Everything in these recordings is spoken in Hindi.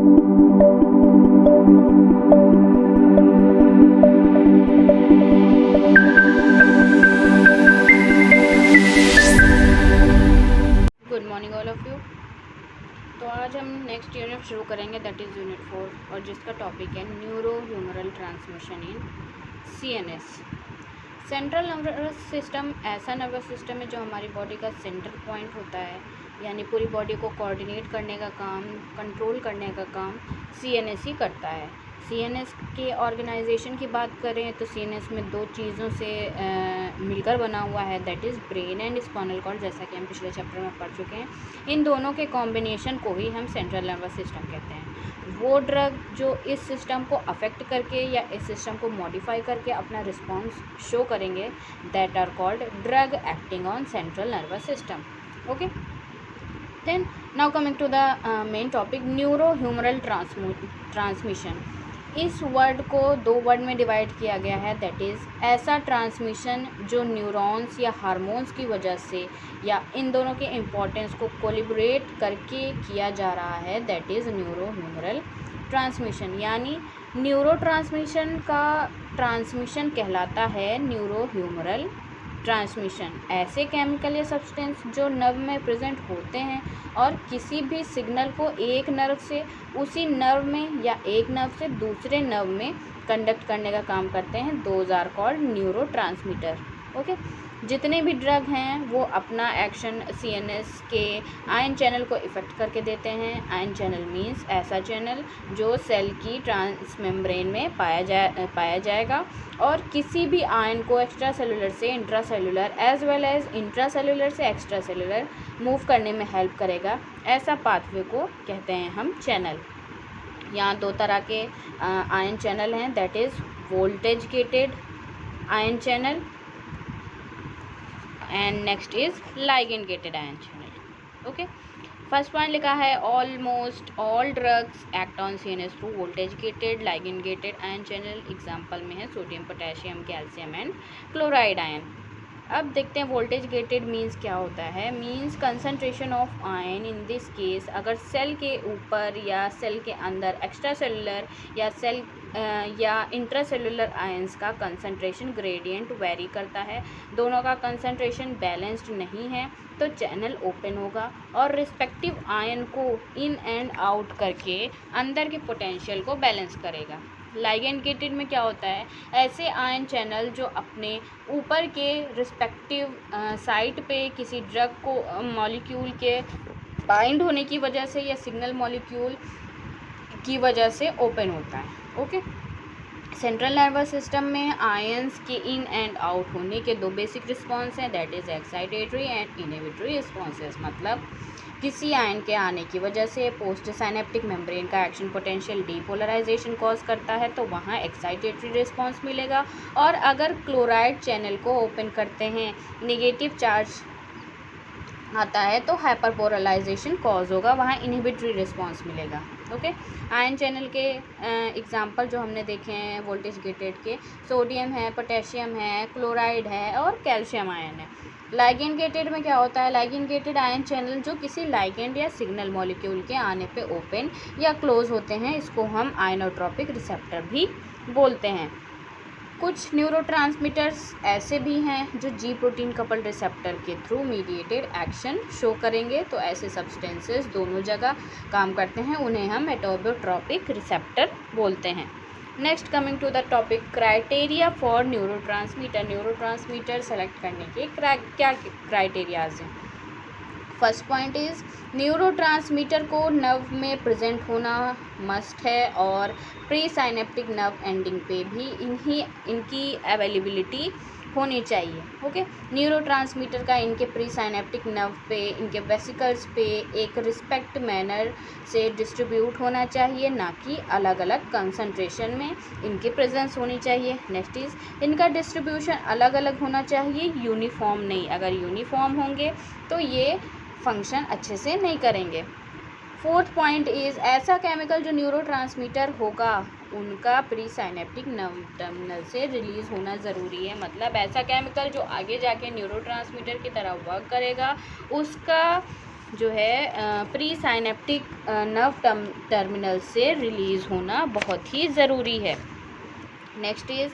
Good morning all of you. तो आज हम नेक्स्ट यूनिट शुरू करेंगे, दैट इज़ यूनिट 4, और जिसका टॉपिक है neuro humoral transmission in CNS। Central nervous system ऐसा नर्वस सिस्टम है जो हमारी बॉडी का सेंटर पॉइंट होता है, यानी पूरी बॉडी को कोऑर्डिनेट करने का काम, कंट्रोल करने का काम CNS ही करता है। CNS के ऑर्गेनाइजेशन की बात करें तो CNS में दो चीज़ों से मिलकर बना हुआ है, that is brain and spinal cord, जैसा कि हम पिछले चैप्टर में पढ़ चुके हैं। इन दोनों के कॉम्बिनेशन को ही हम सेंट्रल नर्वस सिस्टम कहते हैं। वो ड्रग जो इस सिस्टम को अफेक्ट करके या इस सिस्टम को मॉडिफाई करके अपना रिस्पॉन्स शो करेंगे, that are called drug acting on central nervous system. Okay, then now coming to the main topic, neuro humoral transmission. इस वर्ड को दो वर्ड में डिवाइड किया गया है, दैट इज़ ऐसा ट्रांसमिशन जो न्यूरॉन्स या हार्मोन्स की वजह से या इन दोनों के इम्पोर्टेंस को कोलिब्रेट करके किया जा रहा है, that is neuro humoral transmission. यानी न्यूरो ट्रांसमिशन का ट्रांसमिशन कहलाता है न्यूरो ह्यूमरल ट्रांसमिशन। ऐसे केमिकल या सब्सटेंस जो नर्व में प्रेजेंट होते हैं और किसी भी सिग्नल को एक नर्व से उसी नर्व में या एक नर्व से दूसरे नर्व में कंडक्ट करने का काम करते हैं, those are called neuro transmitter. Okay, जितने भी ड्रग हैं वो अपना एक्शन CNS के आयन चैनल को इफ़ेक्ट करके देते हैं। आयन चैनल मीन्स ऐसा चैनल जो सेल की ट्रांसमेम्ब्रेन में पाया जाएगा और किसी भी आयन को एक्स्ट्रा सेलुलर से intra cellular as well as intra cellular से एक्स्ट्रा सेलुलर मूव करने में हेल्प करेगा। ऐसा पाथवे को कहते हैं हम चैनल। यहाँ दो तरह के आयन चैनल हैं, that is voltage gated ion channel and next is ligand gated ion channel. Okay, first point लिखा है almost all drugs act on CNS through voltage gated ligand gated ion channel. Example में है sodium, potassium, calcium and chloride ion. अब देखते हैं वोल्टेज गेटेड मीन्स क्या होता है। Means concentration of ion in this case, अगर सेल के ऊपर या सेल के अंदर एक्स्ट्रा सेलुलर या सेल या इंट्रासेलुलर आयंस का कंसंट्रेशन ग्रेडियंट वेरी करता है, दोनों का कंसंट्रेशन बैलेंस्ड नहीं है, तो चैनल ओपन होगा और रिस्पेक्टिव आयन को इन एंड आउट करके अंदर के पोटेंशियल को बैलेंस करेगा। लाइगेंड गेटेड में क्या होता है, ऐसे आयन चैनल जो अपने ऊपर के रिस्पेक्टिव साइट पे किसी ड्रग को मॉलिक्यूल के बाइंड होने की वजह से या सिग्नल मॉलिक्यूल की वजह से ओपन होता है। ओके, सेंट्रल नर्वस सिस्टम में आयंस के इन एंड आउट होने के दो बेसिक रिस्पॉन्स हैं, that is excitatory and inhibitory responses. मतलब किसी आयन के आने की वजह से पोस्ट साइनेप्टिक मेम्ब्रेन का एक्शन पोटेंशियल डीपोलराइजेशन कॉज करता है तो वहाँ एक्साइटेटरी रिस्पॉन्स मिलेगा, और अगर क्लोराइड चैनल को ओपन करते हैं, नेगेटिव चार्ज आता है तो हाइपरपोलराइजेशन कॉज होगा, वहाँ इनहिबिटरी रिस्पॉन्स मिलेगा। ओके, आयन चैनल के एग्जांपल जो हमने देखे हैं वोल्टेज गेटेड के, सोडियम है, पोटेशियम है, क्लोराइड है और कैल्शियम आयन है। लाइगेंड गेटेड में क्या होता है, लाइगेंड गेटेड आयन चैनल जो किसी लाइगेंड या सिग्नल मॉलिक्यूल के आने पे ओपन या क्लोज होते हैं, इसको हम आयनोट्रोपिक रिसेप्टर भी बोलते हैं। कुछ न्यूरोट्रांसमीटर्स ऐसे भी हैं जो G प्रोटीन कपल रिसेप्टर के थ्रू मीडिएटेड एक्शन शो करेंगे, तो ऐसे सब्सटेंसेस दोनों जगह काम करते हैं, उन्हें हम मेटाबोट्रोपिक रिसेप्टर बोलते हैं। Next coming to the topic, criteria for neurotransmitter. Neurotransmitter select करने के क्या क्राइटेरियाज हैं। फर्स्ट पॉइंट इज़ न्यूरोट्रांसमीटर को नर्व में प्रेजेंट होना मस्ट है और प्री साइनेप्टिक नर्व एंडिंग पे भी इनकी अवेलेबिलिटी होनी चाहिए। ओके, न्यूरोट्रांसमीटर का इनके प्री साइनेप्टिक नर्व पे, इनके वेसिकल्स पे एक रिस्पेक्ट मैनर से डिस्ट्रीब्यूट होना चाहिए, ना कि अलग अलग कंसंट्रेशन में इनकी प्रेजेंस होनी चाहिए। नेक्स्ट इज़ इनका डिस्ट्रीब्यूशन अलग अलग होना चाहिए, यूनिफॉर्म नहीं। अगर यूनिफॉर्म होंगे तो ये फंक्शन अच्छे से नहीं करेंगे। फोर्थ पॉइंट इज़ ऐसा केमिकल जो न्यूरोट्रांसमीटर होगा उनका प्री साइनेप्टिक नर्व टर्मिनल से रिलीज़ होना ज़रूरी है। मतलब ऐसा केमिकल जो आगे जाके न्यूरोट्रांसमीटर की तरह वर्क करेगा, उसका जो है प्री साइनेप्टिक नर्व टर्मिनल से रिलीज़ होना बहुत ही ज़रूरी है। नेक्स्ट इज़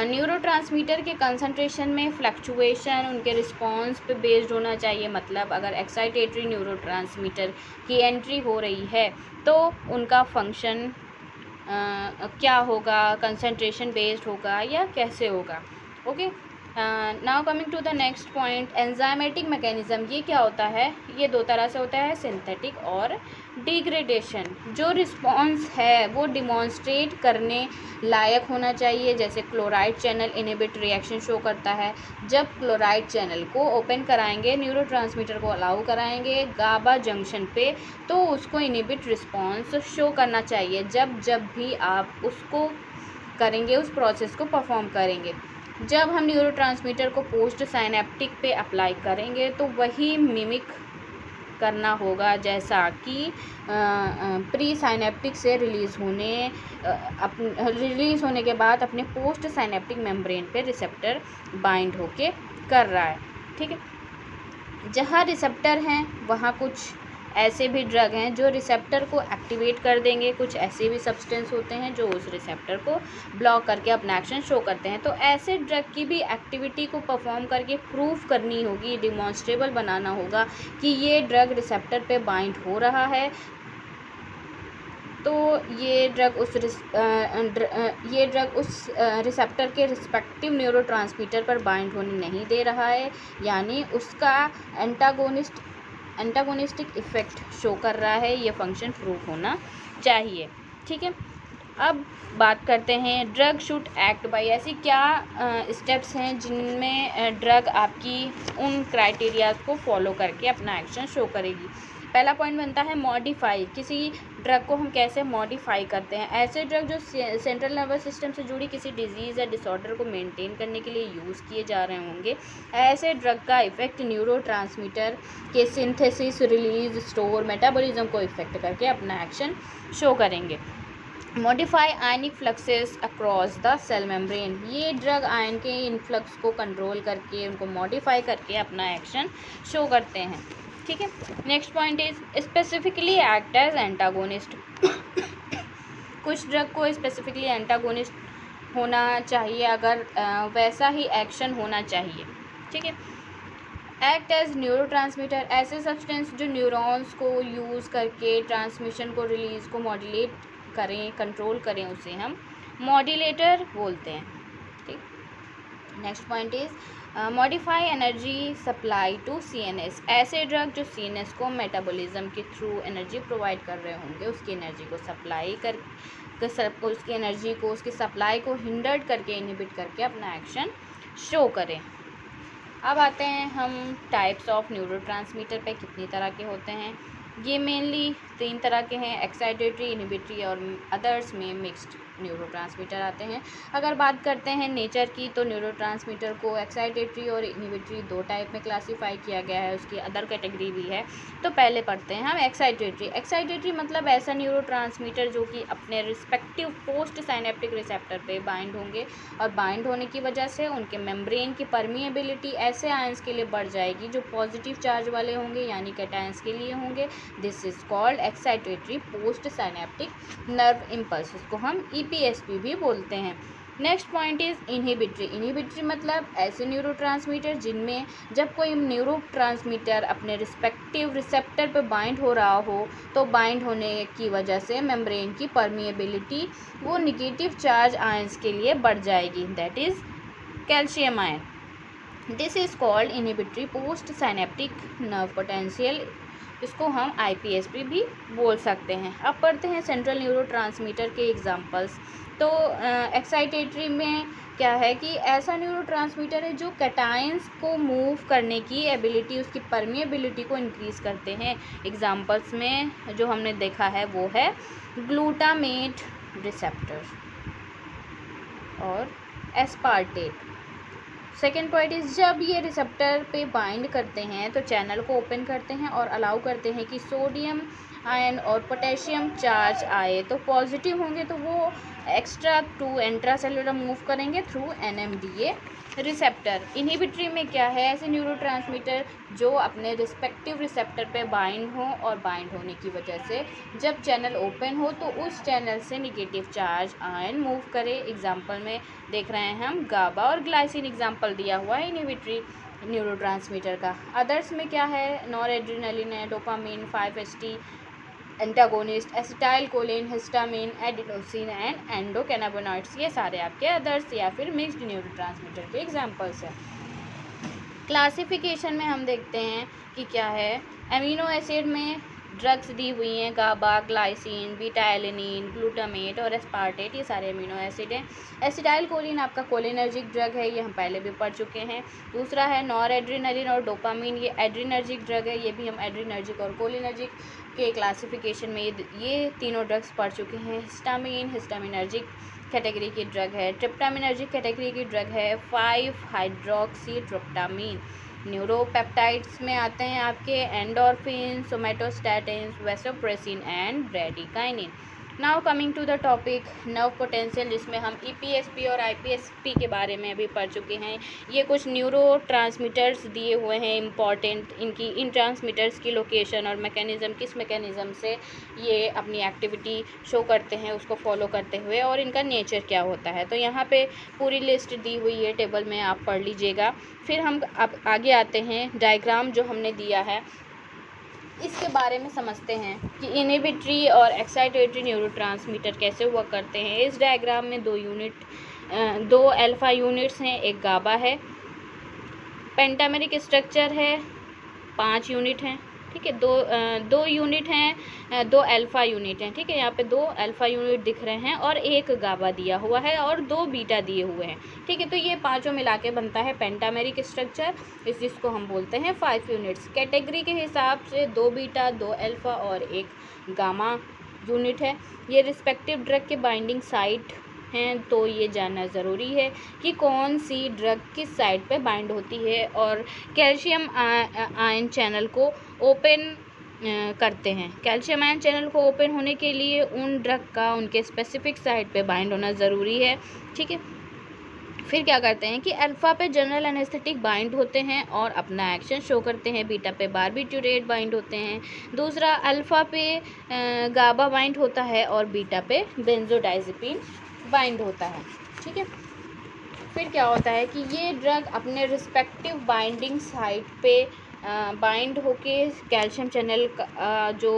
न्यूरोट्रांसमीटर के कंसंट्रेशन में फ्लक्चुएशन उनके रिस्पॉन्स पे बेस्ड होना चाहिए। मतलब अगर एक्साइटेटरी न्यूरोट्रांसमीटर की एंट्री हो रही है तो उनका फंक्शन क्या होगा, कंसंट्रेशन बेस्ड होगा या कैसे होगा। Okay, now coming to the next point, enzymatic mechanism. ये क्या होता है, ये दो तरह से होता है, सिंथेटिक और डिग्रेडेशन। जो रिस्पॉन्स है वो डिमॉन्स्ट्रेट करने लायक होना चाहिए। जैसे chloride channel inhibit reaction show करता है। जब क्लोराइड चैनल को ओपन कराएंगे, न्यूरोट्रांसमीटर को अलाउ कराएंगे गाबा जंक्शन पे, तो उसको इनहिबिट रिस्पॉन्स शो करना चाहिए। जब भी आप उसको करेंगे, उस प्रोसेस को परफॉर्म करेंगे। जब हम न्यूरोट्रांसमीटर को पोस्ट साइनेप्टिक पे अप्लाई करेंगे तो वही मिमिक करना होगा जैसा कि प्री साइनेप्टिक से रिलीज़ होने के बाद अपने पोस्ट साइनेप्टिक मेम्ब्रेन पे रिसेप्टर बाइंड होके कर रहा है। ठीक है, जहाँ रिसेप्टर हैं वहाँ कुछ ऐसे भी ड्रग हैं जो रिसेप्टर को एक्टिवेट कर देंगे। कुछ ऐसे भी सब्सटेंस होते हैं जो उस रिसेप्टर को ब्लॉक करके अपना एक्शन शो करते हैं। तो ऐसे ड्रग की भी एक्टिविटी को परफॉर्म करके प्रूफ करनी होगी, डिमॉन्स्ट्रेबल बनाना होगा कि ये ड्रग रिसेप्टर पे बाइंड हो रहा है। तो ये ड्रग उस रिसेप्टर के रिस्पेक्टिव न्यूरोट्रांसमीटर पर बाइंड होने नहीं दे रहा है, यानी उसका एंटागोनिस्टिक इफ़ेक्ट शो कर रहा है। ये फंक्शन प्रूफ होना चाहिए। ठीक है, अब बात करते हैं ड्रग शुड एक्ट बाय। ऐसी क्या स्टेप्स हैं जिनमें ड्रग आपकी उन क्राइटेरियाज को फॉलो करके अपना एक्शन शो करेगी। पहला पॉइंट बनता है मॉडिफाई। किसी ड्रग को हम कैसे मॉडिफाई करते हैं। ऐसे ड्रग जो सेंट्रल नर्वस सिस्टम से जुड़ी किसी डिजीज़ या डिसऑर्डर को मेंटेन करने के लिए यूज़ किए जा रहे होंगे, ऐसे ड्रग का इफ़ेक्ट न्यूरोट्रांसमीटर के सिंथेसिस, रिलीज, स्टोर, मेटाबॉलिज्म को इफ़ेक्ट करके अपना एक्शन शो करेंगे। Modify ionic fluxes across the cell membrane. ये ड्रग आयन के इनफ्लक्स को कंट्रोल करके, उनको मॉडिफाई करके अपना एक्शन शो करते हैं। ठीक है, next point is specifically act as antagonist. कुछ ड्रग को स्पेसिफिकली एंटागोनिस्ट होना चाहिए, अगर वैसा ही एक्शन होना चाहिए। ठीक है, एक्ट एज न्यूरोट्रांसमीटर। ऐसे सब्सटेंस जो न्यूरॉन्स को यूज़ करके ट्रांसमिशन को, रिलीज़ को मॉड्यूलेट करें, कंट्रोल करें, उसे हम मॉड्यूलेटर बोलते हैं। ठीक, next point is modify energy supply to CNS. ऐसे ड्रग जो सीएनएस को मेटाबॉलिज्म के थ्रू एनर्जी प्रोवाइड कर रहे होंगे, उसकी एनर्जी को सप्लाई कर उसकी एनर्जी को, उसकी सप्लाई को हिंडर्ड करके, इनहिबिट करके अपना एक्शन शो करें। अब आते हैं हम टाइप्स ऑफ न्यूरोट्रांसमीटर पे कितनी तरह के होते हैं। ये मेनली 3 तरह के हैं, एक्साइटेटरी, इनहिबिटरी और अदर्स में मिक्स्ड न्यूरोट्रांसमीटर आते हैं। अगर बात करते हैं नेचर की, तो न्यूरोट्रांसमीटर को एक्साइटेटरी और इनहिबिटरी 2 टाइप में क्लासीफाई किया गया है, उसकी अदर कैटेगरी भी है। तो पहले पढ़ते हैं हम एक्साइटेटरी। एक्साइटेटरी मतलब ऐसा न्यूरोट्रांसमीटर जो कि अपने रिस्पेक्टिव पोस्ट साइनेप्टिक रिसेप्टर पे बाइंड होंगे, और बाइंड होने की वजह से उनके मेम्ब्रेन की परमिएबिलिटी ऐसे आयंस के लिए बढ़ जाएगी जो पॉजिटिव चार्ज वाले होंगे, यानी कैटायंस के लिए होंगे। This is called excitatory post synaptic nerve impulse, इसको हम EPSP भी बोलते हैं। Next point is inhibitory. Inhibitory मतलब ऐसे न्यूरोट्रांसमीटर जिनमें जब कोई न्यूरोट्रांसमीटर अपने रिस्पेक्टिव रिसेप्टर पर बाइंड हो रहा हो, तो बाइंड होने की वजह से मेम्ब्रेन की परमिएबिलिटी वो निगेटिव चार्ज आयंस के लिए बढ़ जाएगी, that is calcium ion. This is called inhibitory post synaptic nerve potential, इसको हम IPSP भी बोल सकते हैं। अब पढ़ते हैं सेंट्रल न्यूरोट्रांसमीटर के एग्जांपल्स। तो एक्साइटेटरी में क्या है कि ऐसा न्यूरोट्रांसमीटर है जो कैटायंस को मूव करने की एबिलिटी, उसकी परमिएबिलिटी को इंक्रीज़ करते हैं। एग्जांपल्स में जो हमने देखा है वो है ग्लूटामेट रिसेप्टर और एस्पार्टेट। सेकेंड पॉइंट इज जब ये रिसेप्टर पे बाइंड करते हैं तो चैनल को ओपन करते हैं और अलाउ करते हैं कि सोडियम आयन और पोटेशियम चार्ज आए तो पॉजिटिव होंगे तो वो एक्स्ट्रा टू इंट्रासेलुलर मूव करेंगे थ्रू NMDA रिसेप्टर। इनहिबिटरी में क्या है, ऐसे न्यूरोट्रांसमीटर जो अपने रिस्पेक्टिव रिसेप्टर पे बाइंड हो और बाइंड होने की वजह से जब चैनल ओपन हो तो उस चैनल से निगेटिव चार्ज आयन मूव करे। एग्जांपल में देख रहे हैं हम गाबा और ग्लाइसिन एग्जांपल दिया हुआ है इनहिबिटरी न्यूरोट्रांसमीटर का। अदर्स में क्या है, नॉरएड्रेनालिन है, dopamine, 5-HT antagonist, acetyl choline, histamine, adenosine and endocannabinoids, ये सारे आपके अदर्स या फिर मिक्स्ड न्यूरोट्रांसमीटर के एग्जांपल्स हैं। क्लासिफिकेशन में हम देखते हैं कि क्या है, अमीनो एसिड में ड्रग्स दी हुई हैं, GABA, glycine, beta alanine, glutamate और एस्पार्टेट, ये सारे अमीनो एसिड हैं। एसिटाइल कोलिन आपका कोलिनर्जिक ड्रग है, ये हम पहले भी पढ़ चुके हैं। दूसरा है नॉरएड्रेनालिन और डोपामिन, ये एड्रीनर्जिक ड्रग है, ये भी हम एड्रीनर्जिक और कोलिनर्जिक के क्लासिफिकेशन में ये तीनों ड्रग्स पढ़ चुके हैं। हिस्टामिन हिस्टामिनर्जिक कैटेगरी की ड्रग है। ट्रिप्टामिनर्जिक कैटेगरी की ड्रग है 5-हाइड्रोक्सी ट्रिप्टामिन। न्यूरोपेप्टाइड्स में आते हैं आपके endorphin, somatostatin, vasopressin and bradykinin. Now coming to the topic nerve potential, जिसमें हम EPSP और IPSP के बारे में अभी पढ़ चुके हैं। ये कुछ न्यूरो ट्रांसमीटर्स दिए हुए हैं इंपॉर्टेंट, इनकी इन ट्रांसमीटर्स की लोकेशन और मैकेनिज़्म, किस मैकेनिज़्म से ये अपनी एक्टिविटी शो करते हैं उसको फॉलो करते हुए, और इनका नेचर क्या होता है। तो यहाँ पे पूरी लिस्ट दी हुई है टेबल में, आप पढ़ लीजिएगा। फिर हम अब आगे आते हैं, डायग्राम जो हमने दिया है इसके बारे में समझते हैं कि इनहिबिटरी और एक्साइटेटरी न्यूरोट्रांसमीटर कैसे हुआ करते हैं। इस डायग्राम में दो अल्फा यूनिट्स हैं, एक गाबा है, पेंटामेरिक स्ट्रक्चर है, 5 यूनिट हैं, ठीक है। दो यूनिट हैं, 2 अल्फ़ा यूनिट हैं, ठीक है। यहाँ पे 2 अल्फ़ा यूनिट दिख रहे हैं और एक गाबा दिया हुआ है और 2 बीटा दिए हुए हैं, ठीक है। तो ये पांचों मिला के बनता है पेंटामेरिक स्ट्रक्चर, जिसको हम बोलते हैं 5 यूनिट्स। कैटेगरी के हिसाब से 2 बीटा, 2 अल्फ़ा और 1 गामा यूनिट है। ये रिस्पेक्टिव ड्रग के बाइंडिंग साइट हैं, तो ये जानना ज़रूरी है कि कौन सी ड्रग किस साइड पे बाइंड होती है और कैल्शियम आयन चैनल को ओपन करते हैं। कैल्शियम आयन चैनल को ओपन होने के लिए उन ड्रग का उनके स्पेसिफिक साइड पे बाइंड होना ज़रूरी है, ठीक है। फिर क्या करते हैं कि अल्फ़ा पे जनरल एनेस्थेटिक बाइंड होते हैं और अपना एक्शन शो करते हैं, बीटा पे बारबिट्यूरेट बाइंड होते हैं, दूसरा अल्फ़ा पे गाबा बाइंड होता है और बीटा पे बेंजोडाइज़ेपिन बाइंड होता है, ठीक है। फिर क्या होता है कि ये ड्रग अपने रिस्पेक्टिव बाइंडिंग साइट पे बाइंड होके कैल्शियम चैनल का जो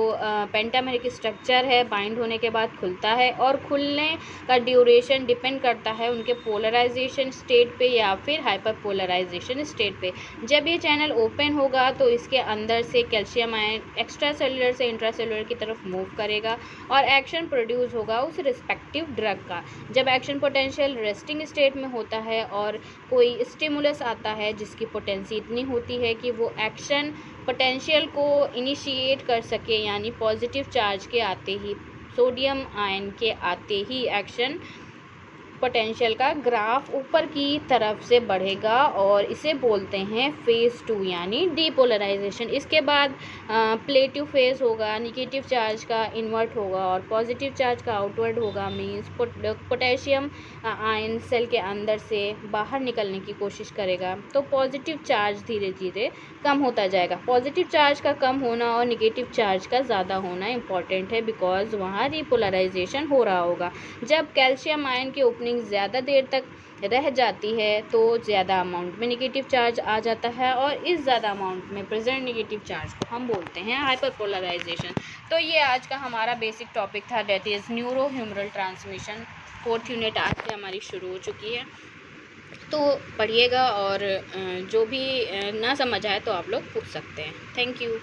पेंटामेरिक स्ट्रक्चर है बाइंड होने के बाद खुलता है, और खुलने का ड्यूरेशन डिपेंड करता है उनके पोलराइजेशन स्टेट पे या फिर हाइपर पोलराइजेशन स्टेट पे। जब ये चैनल ओपन होगा तो इसके अंदर से कैल्शियम आयन एक्स्ट्रा सेलुलर से इंट्रासेलुलर की तरफ मूव करेगा और एक्शन प्रोड्यूस होगा उस रिस्पेक्टिव ड्रग का। जब एक्शन पोटेंशियल रेस्टिंग स्टेट में होता है और कोई स्टिमुलस आता है जिसकी पोटेंसी इतनी होती है कि वो एक्शन पोटेंशियल को इनिशिएट कर सके, यानी पॉजिटिव चार्ज के आते ही, सोडियम आयन के आते ही एक्शन पोटेंशियल का ग्राफ ऊपर की तरफ से बढ़ेगा और इसे बोलते हैं फेज़ 2 यानी डीपोलराइजेशन। इसके बाद प्लेटिव फेज़ होगा, निगेटिव चार्ज का इन्वर्ट होगा और पॉजिटिव चार्ज का आउटवर्ड होगा। मीन्स पोटेशियम आयन सेल के अंदर से बाहर निकलने की कोशिश करेगा, तो पॉजिटिव चार्ज धीरे धीरे कम होता जाएगा। पॉजिटिव चार्ज का कम होना और निगेटिव चार्ज का ज़्यादा होना इम्पॉर्टेंट है, बिकॉज वहाँ डीपोलराइजेशन हो रहा होगा। जब कैल्शियम आयन की ओपनिंग ज़्यादा देर तक रह जाती है तो ज़्यादा अमाउंट में निगेटिव चार्ज आ जाता है और इस ज़्यादा अमाउंट में प्रेजेंट निगेटिव चार्ज को हम बोलते हैं हाइपरपोलराइजेशन। तो ये आज का हमारा बेसिक टॉपिक था, that is neuro humoral transmission. 4th unit आज से हमारी शुरू हो चुकी है, तो पढ़िएगा और जो भी ना समझ आए तो आप लोग पूछ सकते हैं। Thank you.